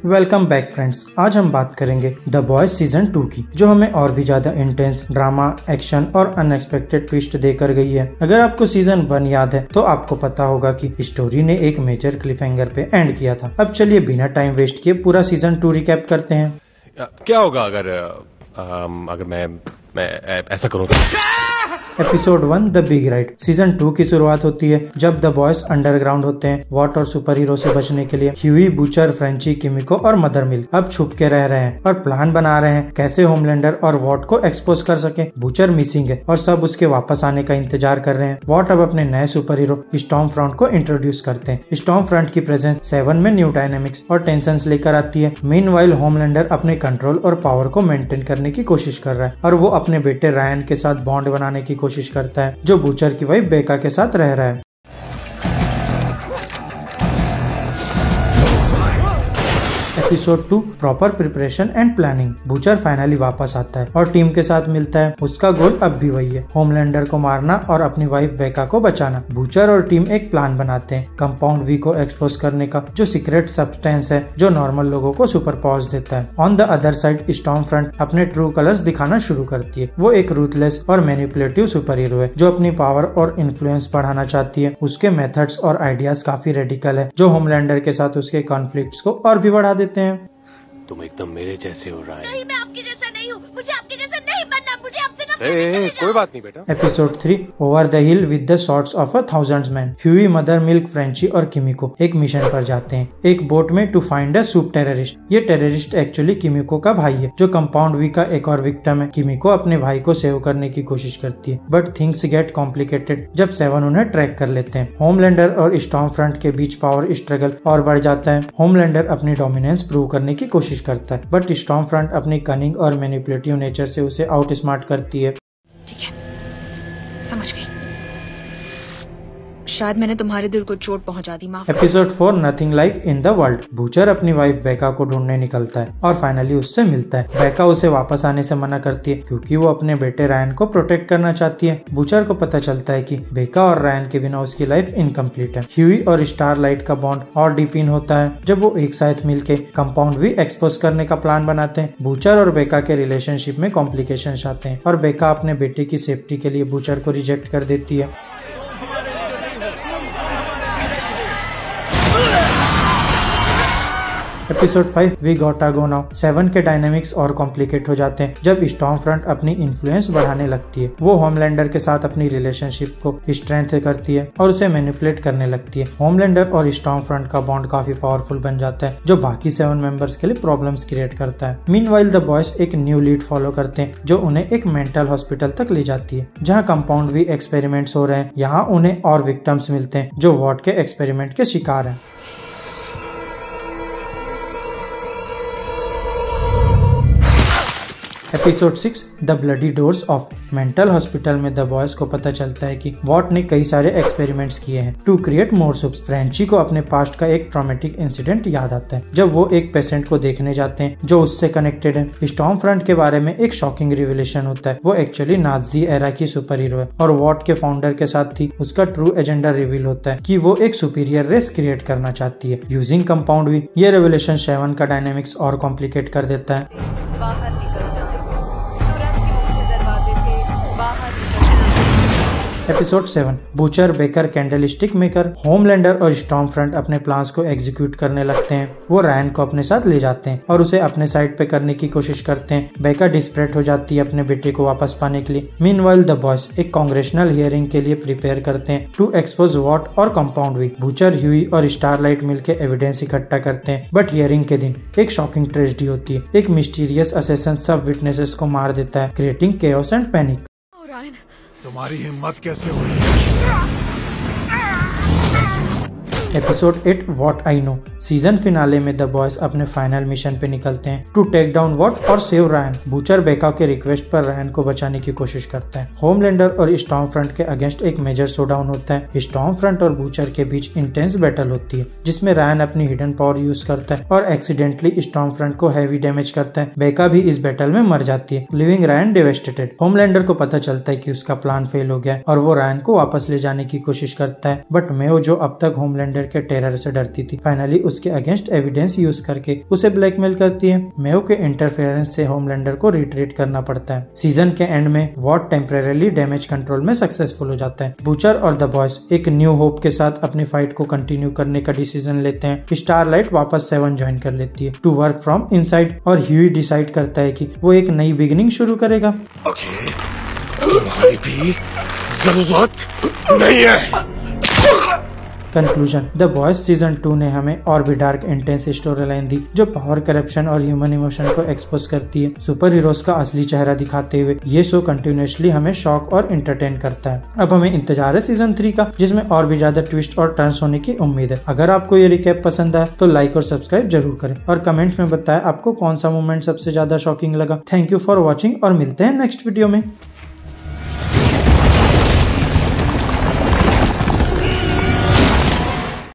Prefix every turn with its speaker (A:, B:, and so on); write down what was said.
A: Welcome back friends. आज हम बात करेंगे द बॉयज सीजन 2 की, जो हमें और भी ज्यादा इंटेंस ड्रामा, एक्शन और अनएक्सपेक्टेड ट्विस्ट देकर गई है। अगर आपको सीजन 1 याद है तो आपको पता होगा कि स्टोरी ने एक मेजर क्लिफहैंगर पे एंड किया था। अब चलिए बिना टाइम वेस्ट किए पूरा सीजन 2 रिकैप करते हैं।
B: क्या होगा अगर मैं ऐसा करूँ?
A: Episode 1 the big ride. Season 2 की शुरुआत होती है जब द बॉयज अंडरग्राउंड होते हैं वॉट और सुपर हीरो से बचने के लिए। ह्यूई, बूचर, फ्रेंची, किमिको और मदर मिल्क अब छुप के रह रहे हैं और प्लान बना रहे हैं कैसे होमलैंडर और वॉट को एक्सपोज कर सके। बूचर मिसिंग है और सब उसके वापस आने का इंतजार कर रहे हैं। वॉट अब अपने नए सुपर हीरो स्टॉर्म फ्रंट को इंट्रोड्यूस करते हैं। स्टॉर्म फ्रंट की प्रेजेंस 7 में न्यू डायनेमिक्स और टेंशंस लेकर आती है। मीनवाइल होमलैंडर अपने कंट्रोल और पावर को मेंटेन करने की कोशिश कर रहा है और वो अपने बेटे रायन के साथ बॉन्ड बनाने की कोशिश करता है जो बूचर की वाइफ बेका के साथ रह रहा है। Episode 2 proper preparation and planning. Butcher finally वापस आता है और टीम के साथ मिलता है। उसका गोल अब भी वही है, होमलैंडर को मारना और अपनी वाइफ बेका को बचाना। बूचर और टीम एक प्लान बनाते हैं कंपाउंड वी को एक्सपोज करने का, जो सीक्रेट सब्सटेंस है जो नॉर्मल लोगों को सुपर पावर्स देता है। On the other side storm front अपने ट्रू कलर्स दिखाना शुरू करती है। वो एक रूथलेस और मैनिपुलेटिव सुपर हीरो है जो अपनी पावर और इन्फ्लुएंस बढ़ाना चाहती है। उसके मेथड्स और आइडियाज काफी रेडिकल है जो होमलैंडर के साथ उसके कॉन्फ्लिक्ट्स को और भी बढ़ा देते हैं।
B: तुम एकदम मेरे जैसे हो रहा है।
C: नहीं, मैं आपके जैसा नहीं हूँ। मुझे आपके जैसा नहीं बनना। मुझे आपसे नफरत।
B: कोई बात नहीं बेटा।
A: Episode 3 over the hill with the swords of a thousands man. Huey, mother milk, Frenchie और किमिको एक मिशन पर जाते हैं एक बोट में to find a soup terrorist. ये टेररिस्ट एक्चुअली किमिको का भाई है जो कंपाउंड वी का एक और विक्टिम है। किमिको अपने भाई को सेव करने की कोशिश करती है बट थिंग्स गेट कॉम्प्लिकेटेड जब 7 उन्हें ट्रैक कर लेते हैं। होमलैंडर और स्टॉर्म फ्रंट के बीच पावर स्ट्रगल और बढ़ जाता है। होमलैंडर अपनी डोमिनेंस प्रूव करने की कोशिश करता है बट स्टॉर्म फ्रंट अपनी कनिंग और मैनिपुलेटिव नेचर से उसे आउट स्मार्ट करती है।
C: ठीक है, समझ गई। शायद मैंने तुम्हारे दिल को चोट पहुंचा दी, माफ।
A: Episode 4 nothing like in the world. Butcher अपनी वाइफ बेका को ढूंढने निकलता है और फाइनली उससे मिलता है। बेका उसे वापस आने से मना करती है क्योंकि वो अपने बेटे रायन को प्रोटेक्ट करना चाहती है। बूचर को पता चलता है कि बेका और रायन के बिना उसकी लाइफ इनकम्प्लीट है। ह्यूई और स्टारलाइट का बॉन्ड और डीपिन होता है जब वो एक साथ मिलके कंपाउंड वी एक्सपोज करने का प्लान बनाते हैं। बूचर और बेका के रिलेशनशिप में कॉम्प्लिकेशंस आते हैं और बेका अपने बेटे की सेफ्टी के लिए बूचर को रिजेक्ट कर देती है। Episode 5 we gotta go now. 7 के डायनेमिक्स और कॉम्प्लिकेट हो जाते हैं जब स्टॉर्म फ्रंट अपनी इन्फ्लुएंस बढ़ाने लगती है। वो होमलैंडर के साथ अपनी रिलेशनशिप को स्ट्रेंथ करती है और उसे मैनिपुलेट करने लगती है। होमलैंडर और स्टॉर्म फ्रंट का बॉन्ड काफी पावरफुल बन जाता है जो बाकी 7 मेंबर्स के लिए प्रॉब्लम्स क्रिएट करता है। मीनवाइल द बॉयज एक न्यू लीड फॉलो करते हैं जो उन्हें एक मेंटल हॉस्पिटल तक ले जाती है जहाँ कंपाउंड वी एक्सपेरिमेंट्स हो रहे हैं। यहाँ उन्हें और विक्टिम्स मिलते हैं जो वॉट के एक्सपेरिमेंट के शिकार हैं। Episode 6 the bloody doors of. Mental hospital में द बॉयज को पता चलता है कि वॉट ने कई सारे एक्सपेरिमेंट्स किए हैं to create more soups. Frenchie को अपने पास्ट का एक ट्रॉमेटिक इंसिडेंट याद आता है जब वो एक पेशेंट को देखने जाते हैं जो उससे कनेक्टेड है। स्टॉर्म फ्रंट के बारे में एक शॉकिंग रिविलेशन होता है। वो एक्चुअली नाजी एरा की सुपर हीरो है और वॉट के फाउंडर के साथ थी। उसका ट्रू एजेंडा रिवील होता है कि वो एक सुपीरियर रेस क्रिएट करना चाहती है यूजिंग कंपाउंड वी। ये रेवलेशन 7 का डायनेमिक्स और कॉम्प्लिकेट कर देता है। Episode 7 butcher, baker, candlestick maker. Homelander और स्टॉर्म फ्रंट अपने प्लान्स को एग्जीक्यूट करने लगते हैं। वो रायन को अपने साथ ले जाते हैं और उसे अपने साइड पे करने की कोशिश करते हैं। बेका डिस्परेट हो जाती है अपने बेटे को वापस पाने के लिए। मीनवाइल द बॉयज एक कांग्रेशनल हियरिंग के लिए प्रिपेयर करते हैं टू एक्सपोज वॉट और कंपाउंड वी। बूचर, ह्यूई और स्टारलाइट मिलकर एविडेंस इकट्ठा करते हैं बट हियरिंग के दिन एक शॉकिंग ट्रेजेडी होती है। एक मिस्टीरियस असैसिन सब विटनेसेस को मार देता है क्रिएटिंग केओस एंड पैनिक।
D: तुम्हारी हिम्मत कैसे हुई?
A: Episode 8 what I know. Season finale में द बॉयज अपने फाइनल मिशन पे निकलते हैं टू टेक डाउन वॉट और सेव रायन। बूचर बेका के रिक्वेस्ट पर रायन को बचाने की कोशिश करता है। होमलैंडर और स्टॉर्म फ्रंट के अगेंस्ट एक मेजर शोडाउन होता है। स्टॉर्म फ्रंट और बूचर के बीच इंटेंस बैटल होती है जिसमें रायन अपनी हिडन पावर यूज करता है और एक्सीडेंटली स्टॉर्म फ्रंट को हैवी डैमेज करता है। बेका भी इस बैटल में मर जाती है लिविंग रायन डेवेस्टेटेड। होमलैंडर को पता चलता है कि उसका प्लान फेल हो गया है और वो रायन को वापस ले जाने की कोशिश करता है बट मेयो, जो अब तक होमलैंडर के टेरर से डरती थी, फाइनली उसके अगेंस्ट एविडेंस यूज करके उसे ब्लैकमेल करती है। मेयो के इंटरफेरेंस से होमलैंडर को रिट्रीट करना पड़ता है। सीजन के एंड में वॉट टेम्परेली डैमेज कंट्रोल में सक्सेसफुल हो जाता है। बूचर और द बॉयज एक न्यू होप के साथ अपनी फाइट को कंटिन्यू करने का डिसीजन लेते हैं। स्टारलाइट वापस 7 ज्वाइन कर लेती है टू वर्क फ्रॉम इनसाइड और ह्यूई डिसाइड करता है कि वो एक नई बिगिनिंग शुरू करेगा।
B: तुम्हारी भी जरूरत नहीं है।
A: कंक्लूजन, द बॉयज सीजन 2 ने हमें और भी डार्क इंटेंस स्टोरी लाइन दी जो पावर, करप्शन और ह्यूमन इमोशन को एक्सपोज करती है। सुपर हीरोज का असली चेहरा दिखाते हुए ये शो कंटिन्यूअसली हमें शॉक और एंटरटेन करता है। अब हमें इंतजार है सीजन 3 का, जिसमें और भी ज्यादा ट्विस्ट और टर्न्स होने की उम्मीद है। अगर आपको ये रिकैप पसंद आया तो लाइक और सब्सक्राइब जरूर करें और कमेंट्स में बताएं आपको कौन सा मोमेंट सबसे ज्यादा शॉकिंग लगा। थैंक यू फॉर वॉचिंग और मिलते हैं नेक्स्ट वीडियो में।